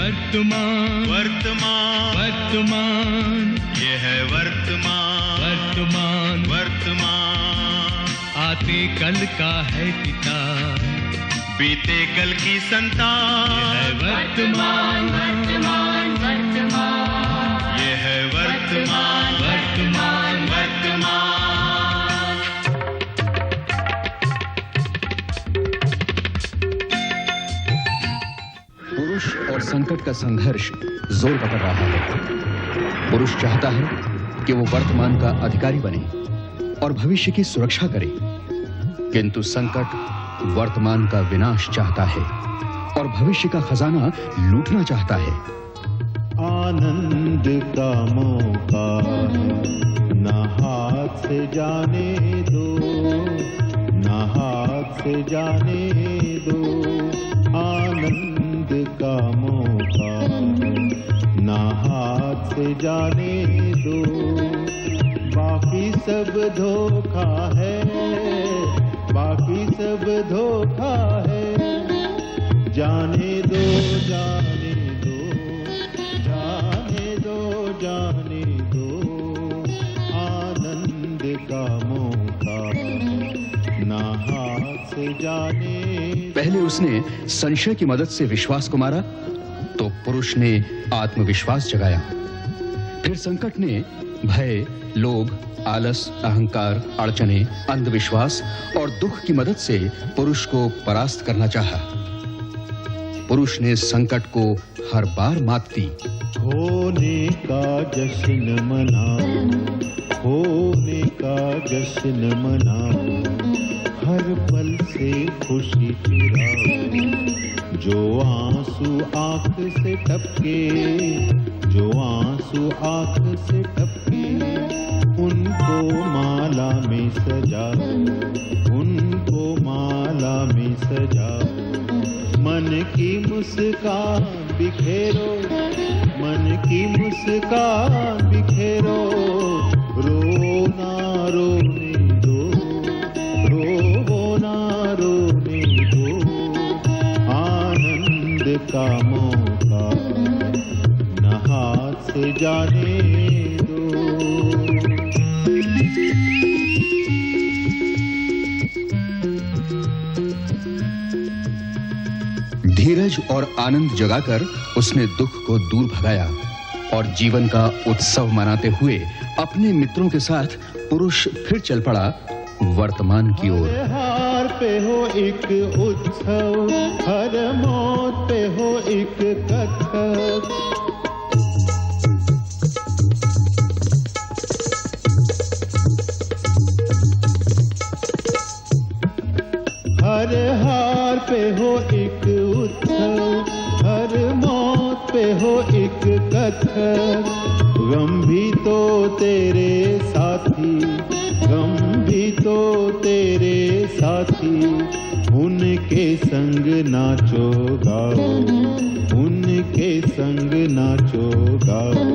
वर्तमान वर्तमान वर्तमान ये है वर्तमान वर्तमान वर्तमान आते कल का है पिता बीते कल की संतान ये है वर्तमान वर्तमान वर्तमान ये है वर्तमान वर्तमान वर्तमान पुरुष और संकट का संघर्ष जोर पकड़ रहा है। पुरुष चाहता है कि वो वर्तमान का अधिकारी बने और भविष्य की सुरक्षा करे, किंतु संकट वर्तमान का विनाश चाहता है और भविष्य का खजाना लूटना चाहता है। आनंद का मौका न हाथ से जाने दो, न हाथ से जाने दो। आनंद का मौका न हाथ से जाने दो। बाकी सब धोखा है, बाकी सब धोखा है। जाने दो जाने दो, जाने दो जाने दो। आनंद का मौका ना हाथ से जाने। पहले उसने संशय की मदद से विश्वास को मारा, तो पुरुष ने आत्मविश्वास जगाया। फिर संकट ने भय, लोभ, आलस, अहंकार, अड़चने, अंधविश्वास और दुख की मदद से पुरुष को परास्त करना चाहा। पुरुष ने संकट को हर बार मात दी। होने का जश्न मनाओ, होने का जश्न मनाओ। हर पल से खुशी चुराओ। जो आंसू आंख से टपके, जो आंसू आंख से टपके। उनको माला में सजाओ, उनको माला में सजाओ। मन की मुस्कान बिखेरो, मन की मुस्कान बिखेरो। रोना रोने दो, रोना रोने दो। आनंद का मौका न हाथ से जाने दो। धीरज और आनंद जगाकर उसने दुख को दूर भगाया और जीवन का उत्सव मनाते हुए अपने मित्रों के साथ पुरुष फिर चल पड़ा वर्तमान की ओर। हार पे हो एक उत्सव, हर मौत पे हो एक कथक। हर हार पे हो एक उत्सव, हर मौत पे हो एक कथक। गम भी तो तेरे साथी, गम भी तो तेरे साथी। उनके संग नाचो गाओ, उनके संग नाचो गाओ।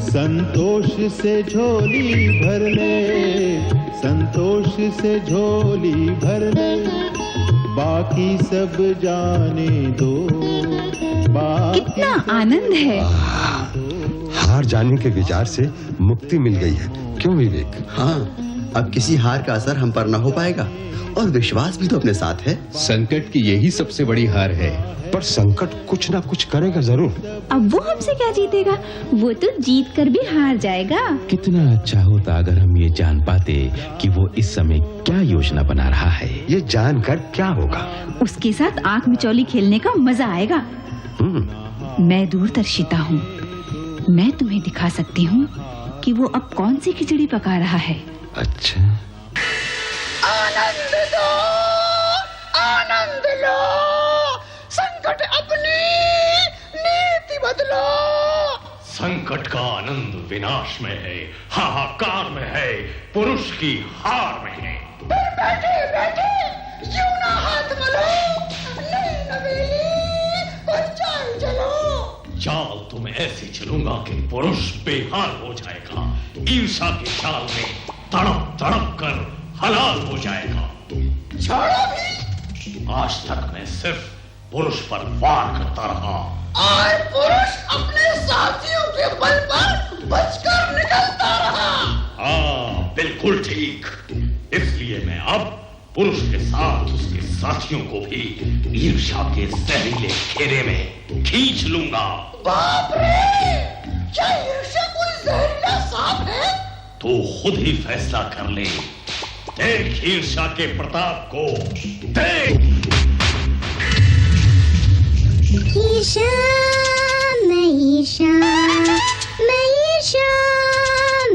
संतोष से झोली भर ले, संतोष से झोली भर ले। बाकी सब जाने दो, कितना आनंद है। हार जाने के विचार से मुक्ति मिल गई है, क्यों विवेक? हाँ, अब किसी हार का असर हम पर न हो पाएगा और विश्वास भी तो अपने साथ है। संकट की यही सबसे बड़ी हार है। पर संकट कुछ ना कुछ करेगा जरूर। अब वो हमसे क्या जीतेगा, वो तो जीत कर भी हार जाएगा। कितना अच्छा होता अगर हम ये जान पाते कि वो इस समय क्या योजना बना रहा है। ये जानकर क्या होगा? उसके साथ आंख मिचौली खेलने का मजा आएगा। मैं दूरदर्शिता हूँ, मैं तुम्हें दिखा सकती हूँ कि वो अब कौन सी खिचड़ी पका रहा है। अच्छा, आनंद दो, आनंद लो। संकट अपनी नीति बदलो। संकट का आनंद विनाश में है, हाहाकार में है, पुरुष की हार में है। पर बैठे बैठे यूं ना हाथ मलो। नई नवेली पर चाल चलो। चाल तुम ऐसी चलूंगा कि पुरुष बेहाल हो जाएगा। ईर्षा की चाल में तड़प तड़प कर हलाल हो जाएगा। छोड़ो भी। आज तक मैं सिर्फ पुरुष पर वार करता रहा, और पुरुष अपने साथियों के बल पर बचकर निकलता रहा। हाँ, बिल्कुल ठीक। इसलिए मैं अब पुरुष के साथ उसके साथियों को भी ईर्ष्या के जहरीले घेरे में खींच लूंगा। बाप रे! क्या ईर्ष्या कोई जहरीला सांप है? तू खुद ही फैसला कर ले। देख ईर्ष्या के प्रताप को, देख। ईर्ष्या, मैं ईर्ष्या, मैं ईर्ष्या,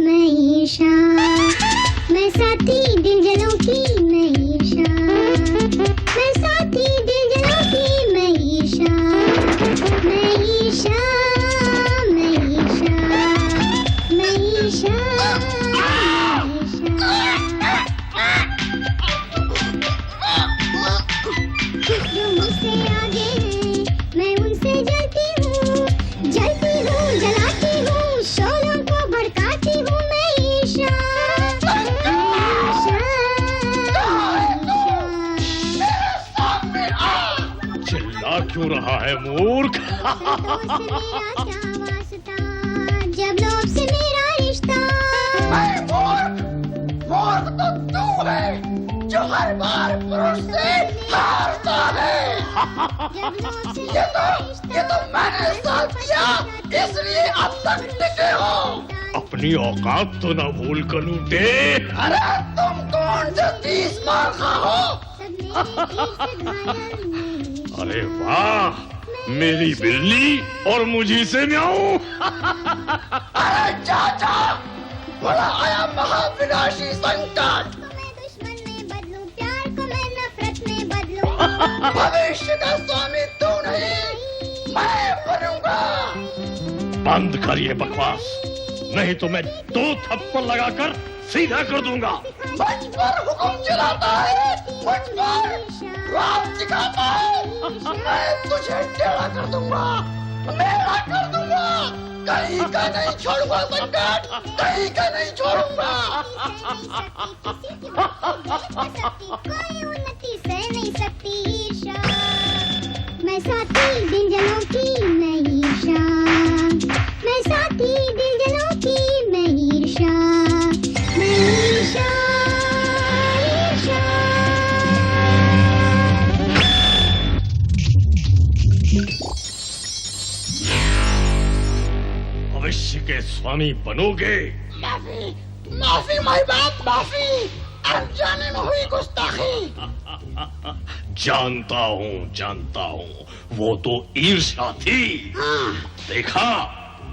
मैं ईर्ष्या, मैं साथी दिलजनों की मैं ईर्ष्या, मैं साथी दिलजनों की मैं ईर्ष्या, मैं ईर्ष्या, मैं ईर्ष्या, मैं ईर्ष्या, जो मुझसे आगे हैं मैं उनसे जलती हूँ, जलाती हूँ, शोलों को भड़काती हूँ मैं ईर्ष्या। चिल्ला क्यों रहा है मूर्ख? जब लोभ से मेरा रिश्ता। मूर्ख तो तू है जो हर बार पुरुष से हारता है। ये तो मैंने साथ किया, इसलिए अब तक टिके हो। अपनी औकात तो ना भूल कलूटे। अरे तुम कौन से 30 मार खाओ? अरे वाह, मेरी बिल्ली और मुझी से म्याऊं। अरे चाचा, बड़ा आया महाविनाशी संकट। भविष्य का स्वामी तू नहीं, मैं बनूंगा। बंद कर ये बकवास, नहीं तो मैं 2 थप्पड़ लगाकर सीधा कर दूंगा। मुझ पर हुक्म चलाता है, मुझ पर रात सिखाता है। मैं तुझे टेढ़ा कर दूंगा, मेरा कर दूंगा। कहीं का नहीं छोड़ूंगा संकट, कहीं का नहीं छोड़ूंगा। कोई उन्नति सह नहीं सकती ईर्ष्या, मैं साथी दिलजनों की मैं ईर्ष्या, मैं साथी दिलजनों की मैं ईर्ष्या, मैं ईर्ष्या, ईर्ष्या। भविष्य के स्वामी बनोगे? माफी, माफी माई बाप, माफी। अनजाने में हुई गुस्ताखी। जानता हूँ, वो तो ईर्ष्या थी। हाँ। देखा,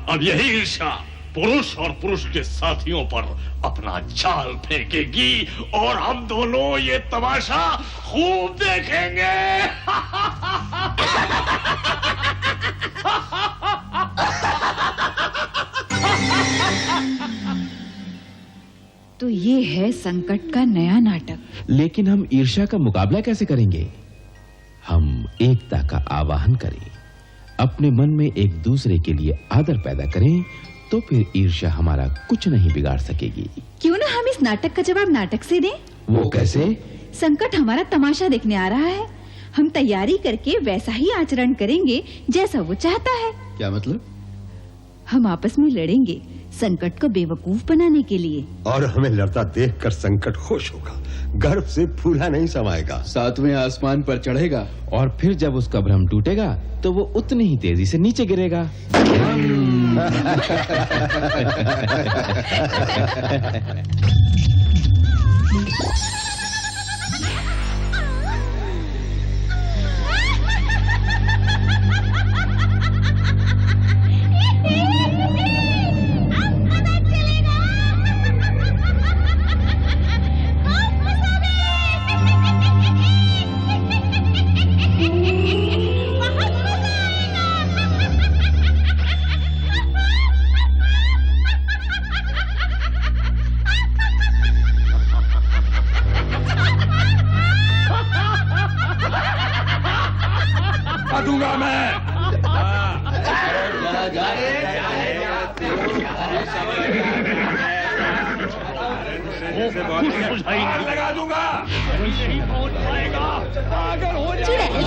अब यही ईर्ष्या पुरुष और पुरुष के साथियों पर अपना जाल फेंकेगी और हम दोनों ये तमाशा खूब देखेंगे। तो ये है संकट का नया नाटक। लेकिन हम ईर्ष्या का मुकाबला कैसे करेंगे? हम एकता का आवाहन करें, अपने मन में एक दूसरे के लिए आदर पैदा करें, तो फिर ईर्ष्या हमारा कुछ नहीं बिगाड़ सकेगी। क्यों ना हम इस नाटक का जवाब नाटक से दें? वो कैसे? संकट हमारा तमाशा देखने आ रहा है, हम तैयारी करके वैसा ही आचरण करेंगे जैसा वो चाहता है। क्या मतलब? हम आपस में लड़ेंगे संकट को बेवकूफ बनाने के लिए। और हमें लड़ता देखकर संकट खुश होगा, गर्व से फूला नहीं समाएगा, 7वें आसमान पर चढ़ेगा और फिर जब उसका भ्रम टूटेगा तो वो उतनी ही तेजी से नीचे गिरेगा। दूंगा मैं। लगा दूंगा, नहीं पहुंच पाएगा। पागल हो जाएगा।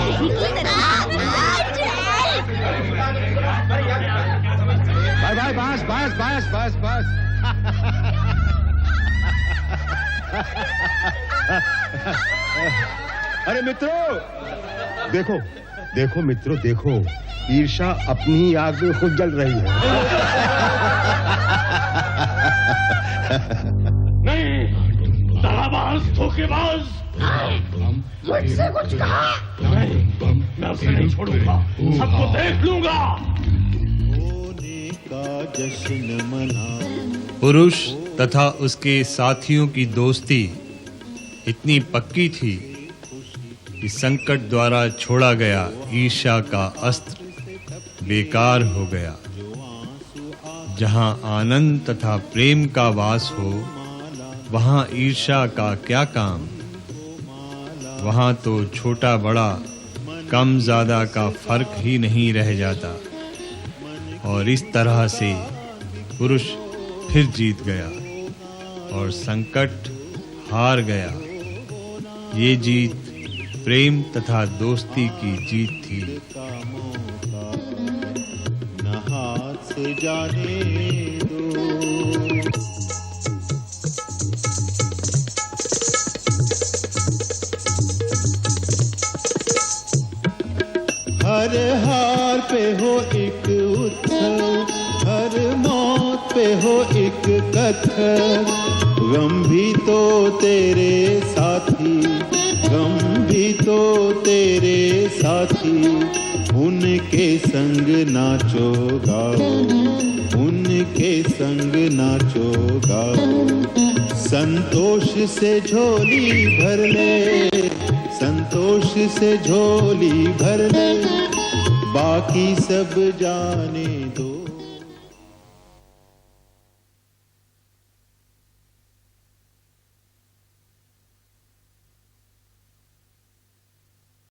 भाई बस बस बस बस बस। अरे मित्रों, देखो देखो मित्रों, देखो ईर्ष्या अपनी ही आग में खुद जल रही है। नहीं, दगाबाज, धोखेबाज। मुझसे कुछ कहा? नहीं, मैं उसे नहीं छोड़ूंगा, सबको देख लूंगा। जश्न मना। पुरुष तथा उसके साथियों की दोस्ती इतनी पक्की थी कि संकट द्वारा छोड़ा गया ईर्ष्या का अस्त्र बेकार हो गया। जहां आनंद तथा प्रेम का वास हो, वहां ईर्ष्या का क्या काम। वहां तो छोटा बड़ा, कम ज्यादा का फर्क ही नहीं रह जाता। और इस तरह से पुरुष फिर जीत गया और संकट हार गया। ये जीत प्रेम तथा दोस्ती की जीत थी। न हाथ से जाने दो। हर हार पे हो एक उत्सव, हर मौत पे हो एक कत्थक। गम भी तो तेरे साथी, गम भी तो तेरे साथी। उनके संग नाचो गाओ, उनके संग नाचो गाओ। संतोष से झोली भर ले, संतोष से झोली भर ले। बाकी सब जाने दो।